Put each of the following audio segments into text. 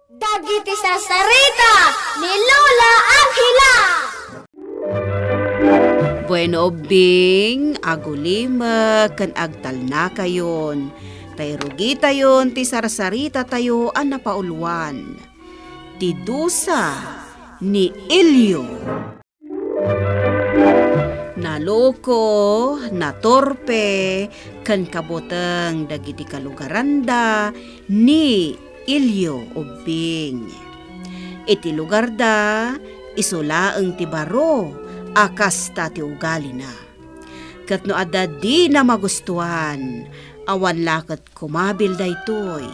Dagiti sasarita ni Lola Angela. Bueno, Bing, agulima kan agtal na kayon. Tayrugi tayon ti sarasarita tayo an napauluan. Ti dusa ni Ilyo. Naloko, natorpe, kan kaboteng dagiti kalugaranda ni Ilyo o Bing. Iti lugar da, isulaeng ti baro, akas ti ugali na. Kat no adda di na magustuhan, awan lakat kumabil da itoy.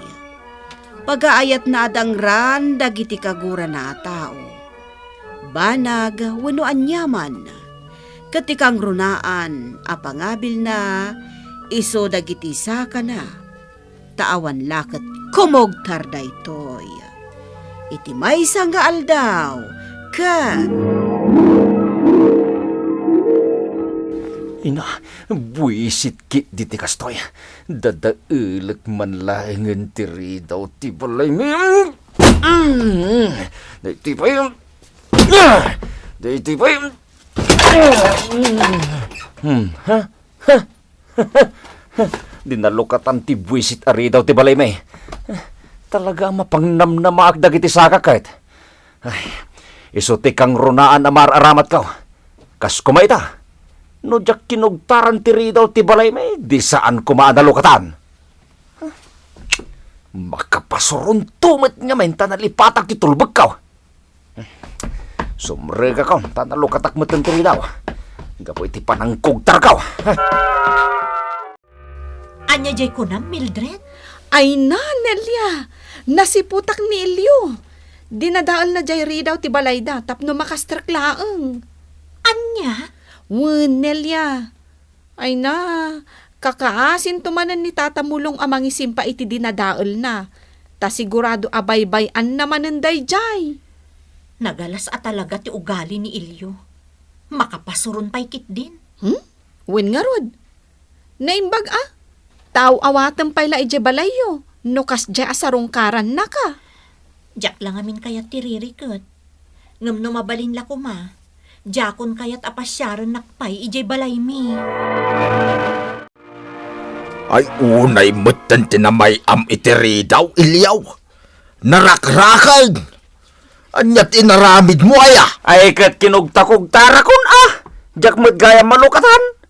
Pagaayat na adang ran dagiti kagura na tao. Banag wano anyaman. Katikang runaan, apangabil na, iso dagiti saka na. Taawan lakat kumogtar da itoy. Iti may nga aldaw, kat... Ina, buisit ki diti kastoy. Dadailag man lahengen tiri daw ti balay mi. Daiti pa yung... Daiti pa yung... Dinalukatan ti buisit ari daw ti balay mi. Talaga mapangnam na maag dagiti saka kahit. Ay, isuti kang runaan amar aramat ka. Kas kumaita. No jak kinugtaran ti ridaw ti balay may di saan kumaadalukatan. Makapasurun tumit nga may tanalipatak ti tulbag ka. Sumrega ka, tanalukatak mo ti ridaw. Gapo iti panangkugtar ka. Anya jay ko na, Mildred? Ay na, Nelia. Nasiputak ni Ilyo. Dinadaal na jay ridaw ti balay da tapno makastrak laeng. Anya? Nelia. Ay na, kakaasin tumanan ni tatamulong amang isimpa iti dinadaal na. Ta sigurado abay-bayan naman ng dayjay. Nagalas at talaga ti ugali ni Ilyo. Makapasurun pa'y kit din. Wen nga rod. Naimbag Tao awatan pa'y la ije balayo. Nukas jay asarong karan na ka. Diyak lang amin kayat ti ririkot. Ngam no mabalin la kuma. Jakon kayat apasyaran nakpay ijay balay mi. Ay unay mutan tinamay itiri daw ilyaw. Narakrakag. Anyat inaramid mo aya. Ay kat kinugtakugtara kun jak mo't gaya malukatan.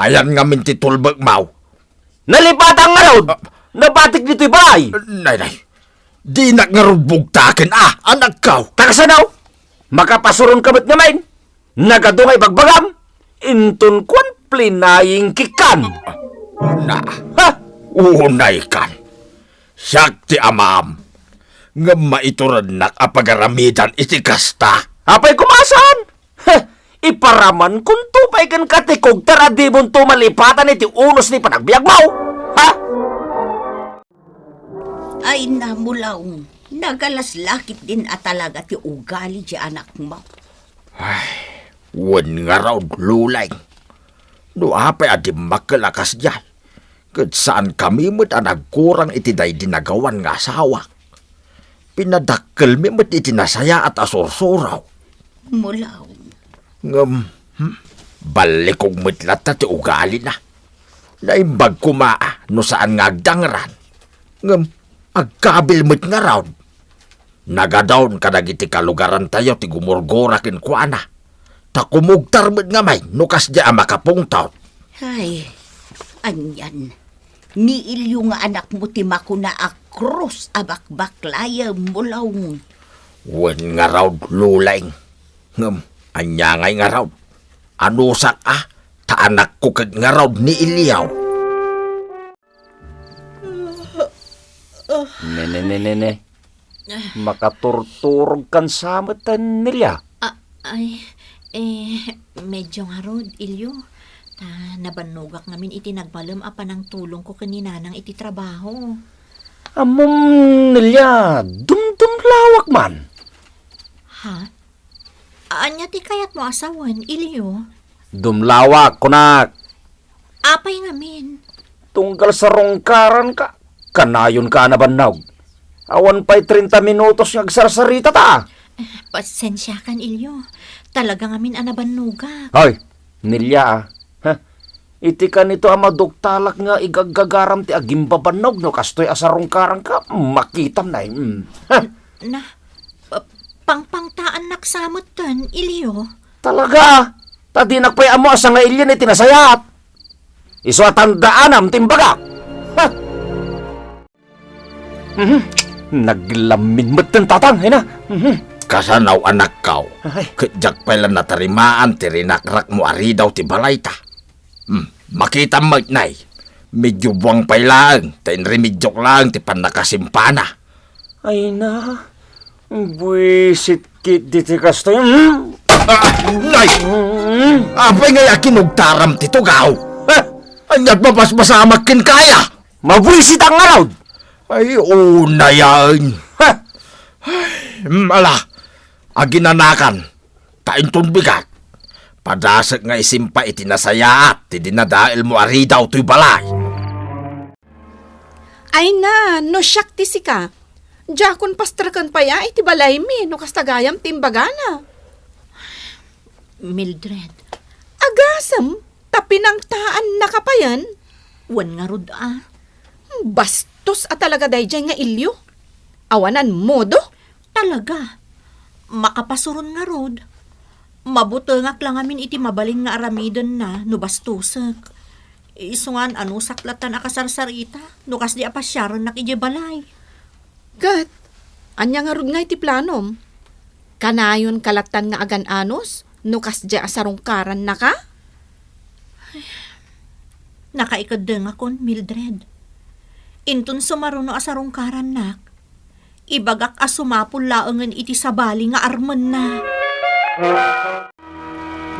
Ayan nga min titulbag maw. Nalipatan nga raw. Nabatik dito'y balay. Nay. Di na nga rubugtakin anak kaw. Takasanaw. Makapasurun kamot nga main. Nagadungay bagbagam. Intun kwan plinaying kikan. Na. Unay kan. Siyak ti amam. Nga maituran nak apagaramidan iti kasta. Apay kumasan? Iparaman kung tupay kan katikog taradibon tumalipatan iti unos ni panagbiag mo. Ay namulaw, nagalaslakit din at talaga ti ugali di anak mo. Ay, wan nga raw lulay. No apay adi makalakas dyan. Kat saan kami mo't nagkurang iti day dinagawan nga asawa. Pinadakkel mi mo't iti nasaya at asursuraw. Mulaw. Ngam, balikog mo't lata ti ugali na. Naimbag kumaa no saan nga agdangran. Ngam, agkabil mo't nga raw. Nagadawn kadagiti kalugaran tayo ti gumurgorakin kuana. Ta kumugtar mo't nga may nukas di makapungtaw. Ay, anyan. Ni Ilyo nga anak mo ti makuna akros abakbaklaya mulaw. Wan nga raw lulay. Ngam, anya ngay nga raw. Anusak ta anak ko kag nga raw ni Ilyaw. Nene. Makaturturog kan samatan nila. Medyo nga rod, Ilyo. Nabanugak ngamin iti nagbalam ng tulong ko kaninanang iti trabaho. Amom nila, dumdumlawak man. Ha? Anya ti kayat mo asawan, Ilyo? Dumlawak, kunak. Apay ngamin. Tunggal sa rongkaran ka, kanayon ka na banaw. Awan pa'y 30 minutos yung agsarsarita ta. Pasensya kan, Ilyo. Talaga ngamin anabanuga. Hoy, Nilya ha? Iti ka nito ang madugtalak nga igagagaram ti agimbabanog no kastoy asarong karang ka. Makitam na Ha? Na, pangpangtaan naksamot tan, Ilyo. Talaga, tadi nakpay amo asa nga ilyan iti nasayat. Iso atandaanam timbaga. Ha? Naglamin mo't ng tatang, na. Kasanaw anak kaw. Ay. Kadyak pala natarimaan ti rinakrak mo ari daw ti balay ta. Makita magnay. Medyo buwang pailaan. Tain remidyok lang ti panakasimpana. Ay na, buwisit kit diti kastoy. Nay! Apay nga kinugtaram ti tugaw. Anyat mapaspasamak kin kaya. Mabuisit ang araw. Ay, una yan. Ha? Ala, aginanakan. Taintun bigat. Padasag nga isimpa itinasayaat. Ti dinadail mo ari daw to'y balay. Ay na, no siyak ti sika. Jakon pastrakan pa ya, iti balay mi, no kastagayam timbagana. Mildred, Agasam, tapinangtaan na kapayan. wan nga rod Bastos at talaga dayjay nga ilyo. Awanan modo. Talaga. Makapasuron nga rod. Mabutengak lang amin iti mabaling nga aramidan na no bastusak. Isungan ano saklatan akasarsarita no kas di apasyaran nak ije balay. Gat, anya nga rod nga iti planom. Kanayon kalatan nga agan anos, no kasdya asarungkaran na ka? Nakaikadeng akon, Mildred. Intun sumaruno asarungkaran nak. Ibagak asumapul laengan iti sabali nga armen na.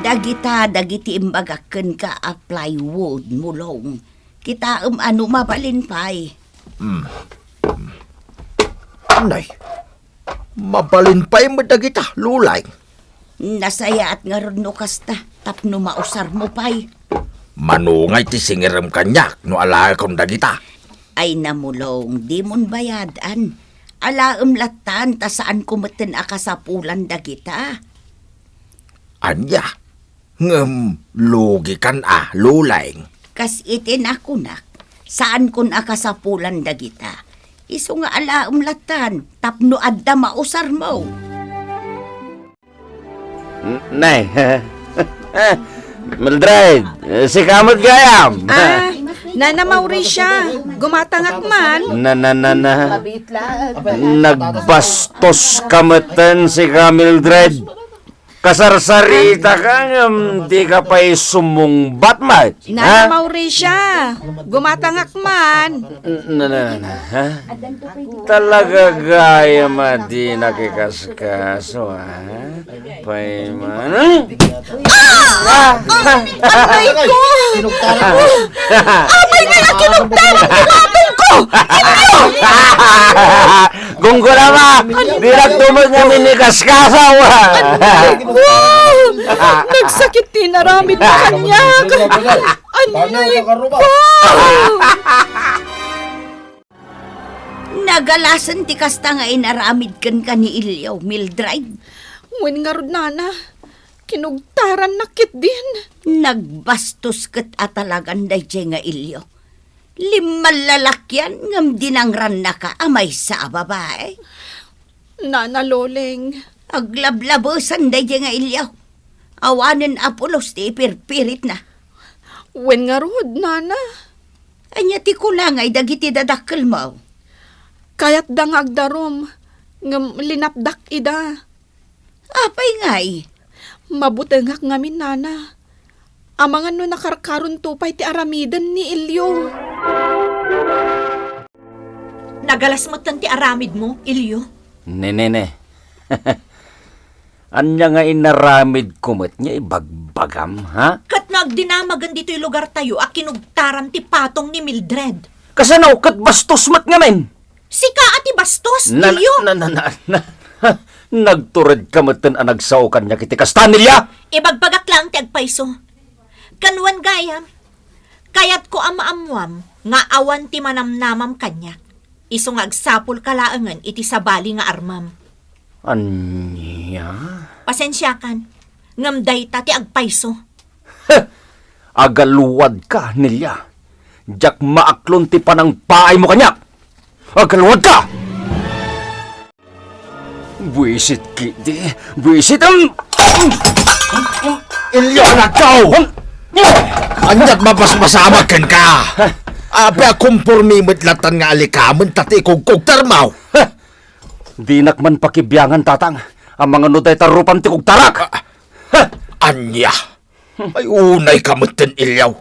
Dagiti imbagaken ka a plywood mulong. Kita ano mabalin pay. Nay, mabalin pa'y madagita, lulay. Nasaya at nga ron no kasta, tapno mausar mo pay. Manungay ti singiram kanyak no alay kong dagita. Ay namulong, di mon bayadan. Alaem latan, ta saan kumaten akasapulan dagita. Anya, lugi kan lulay. Kas itin ako nak, saan kun akasapulan dagita. Iso nga alaem latan, tapno adda mausar mo. Nay, Mildred, si kamot gayam. Nana Mauricia, gumatangak man. Nagbastos kamatan si Mildred. Kasarsarita ka di ka pa'y sumungbat, mat. Nana Mauricia, gumatangak man. Ha? Talaga gaya di nakikaskaso, ha? Pa'y man. Aray ko! Amay na nakinugtaran ko natin ko! Gunggo na ba? Di nagtumag namin ni kaskasaw, ha? Nagsakit tinaramid na kanya. Anay ko! Nagalasan ti kasta nga inaramid kan ka ni Ilyaw, Mildred. Wen nga rod nana, kinugtaran nakit din. Nagbastos kat atalagan dayjay nga Ilyaw. Limal lalakyan ngam dinangran na ka amay sa babae. Nana Loleng, Aglablabosan dayjay nga Ilyaw. Awanen apulos ti ipirpirit na. wen nga rod nana. Anya ti kulangay dagiti dadakkel mo. Kayat da nga agdarom, ngam linapdak ida. Apay ngay. Mabutengak ngamin nana. Amangan no nakarkaron tupay ti aramidan ni Ilyo. Nagalas mo ti aramid mo, Ilyo. Ne. Anya nga inaramid kumot niya ibagbagam, ha? Kat nagdinamagan dito'y lugar tayo a kinugtaran ti patong ni Mildred. Kasanaw kat bastos mat nga men. Sika ati bastos, Ilyo. Nagtured ka matan ang nagsaw kanya kiti kastanilya. Ibagbagak lang ti agpaiso. Kanwan gayam. Kayat ko amam nga awan ti manamnamam kanya. Iso nga agsapol kalaangan iti sabali nga armam. Anya? Pasensyakan. Ngamday ta ti agpayso. Agaluwad ka, Nelia. Jak maaklon ti panang paay mo kanyak. Agaluwad ka! Buisit kiti. Buisit ang... Ilyo na ikaw! Anyat mapasmasamag kan ka! Ape akumpurmi latan nga alikaman tati kugkog tarmaw! Di nakman pakibyangan, tatang. Ang mga nuday tarupan ti kog tarak. Anya! Ay unay kamutin ilyaw!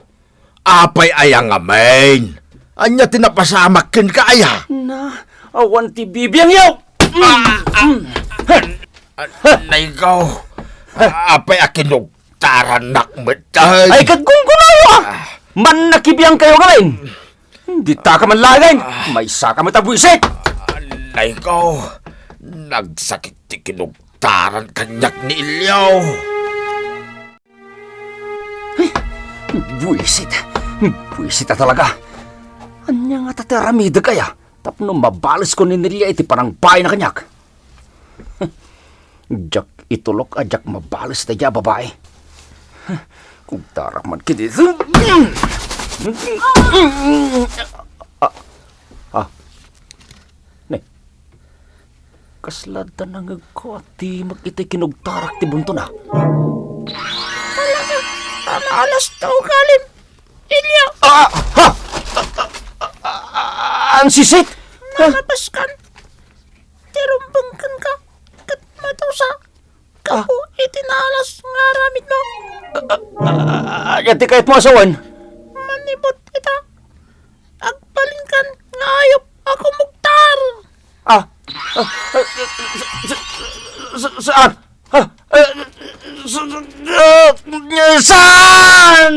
Apay ayang amain! Anya tinapasamak kan ka aya! Na, awan ti bibiyang yaw! Anay ikaw! Apay akinog taranak matay! Ay kagunggunawa! Man nakibiyang kayo ngayon! Hindi ta ka man lagay! May saka matabuisit! Anay ikaw! Nagsakit ti kinugtaran kanyak ni Ilyaw! Buisit! Buisit na talaga! Anya nga tataramida kaya? Tapno mabalas ko ni Nelia iti parang bahay na kanyak. Jak itulok ajak mabalas na ya babae. Kung tarak man kiti. Ne. Kaslada na nga ko at di makita kinugtarak ti bunto na. Alas to kalim. Ilya, Ang sisit! napaskan. Tirumbangkan ka. Kat matusa. Kapo, itinalas nga ramit mo. Yati kahit mo asawan. Manibot kita. Agpalinkan nga ayop ako muktar. Saan? Saan?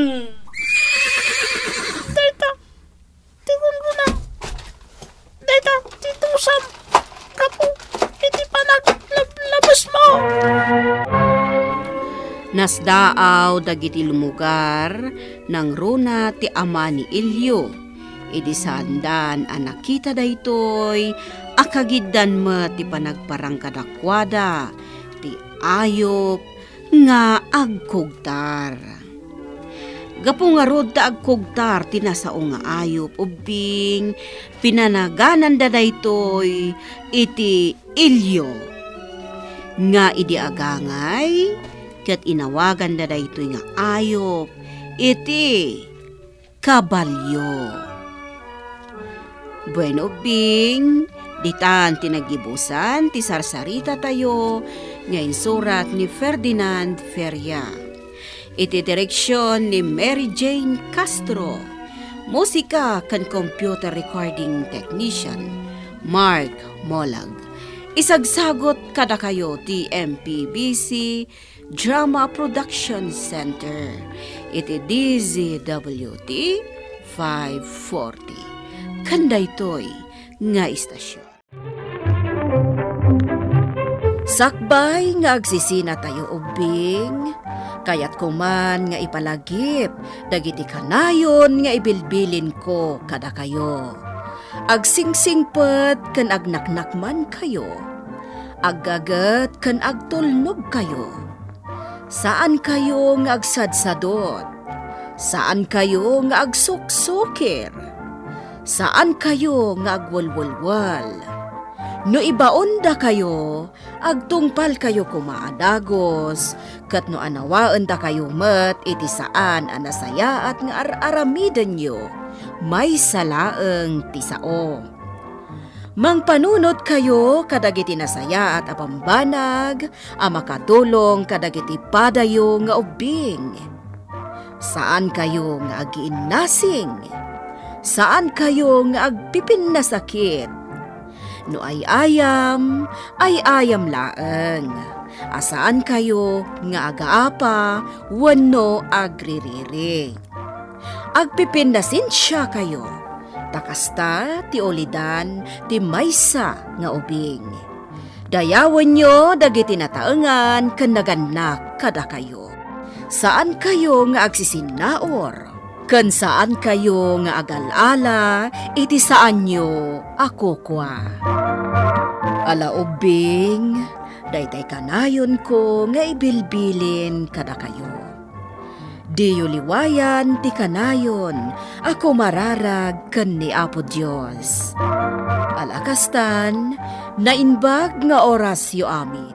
Data, tikon ko na. Data, titusam. Kapo, iti panag labas mo. Nasdaaw dagiti lumugar ng runa ti ama ni Ilyo. Idi sandan a nakita daytoy akagiddan met ti panagparang kadakwada ti ayop nga agkugtar. Gapu nga rod ta agkugtar ti nasao nga ayop ubing pinanaganan da daytoy iti Ilyo. Nga idi agangay ket inawagan da daytoy nga ayop iti kabalyo. Bueno bing, ditan tinagibusan ti sarsarita tayo nga insurat ni Ferdinand Feria. Iti direksyon ni Mary Jane Castro. Musika kan computer recording technician Mark Molag. Isagsagot kada kayo ti MPBC Drama Production Center. Iti DZWT 540. Kandaytoy nga istasyon. Sakbay nga agsisina tayo ubing, kayat kuman nga ipalagip, dagiti kanayon nga ibilbilin ko kada kayo. Agsingsingpet kan agnaknakman kayo, aggagat kan agtulnog kayo. Saan kayo nga agsadsadot? Saan kayo nga agsuksukir? Saan kayo nga agwalwalwal? No ibaon da kayo, agtungpal kayo kumaadagos, kat no anawaan da kayo met iti saan anasaya at nga aramidan nyo, may salaeng tisao. Mangpanunod kayo kadagiti nasaya at apambanag, amakatulong kadagiti padayo nga ubing. Saan kayo nga agiinnasing? Saan kayo nga agpipin na sakit? No ay ayam laeng. Asaan kayo nga agaapa, wano agririri. Agpipin na sinsya kayo. Takasta ti olidan ti maysa nga ubing. Dayawan nyo dagiti nataengan ken naganak kada kayo. Saan kayo nga agsisinaor? Kan saan kayo nga agal-ala, iti saan nyo ako kwa. Ala ubing, daytay kanayon ko nga ibilbilin kada kayo. Diyo liwayan ti kanayon, ako mararag ken ni Apo Dios. Alakastan, nainbag nga oras yo amin.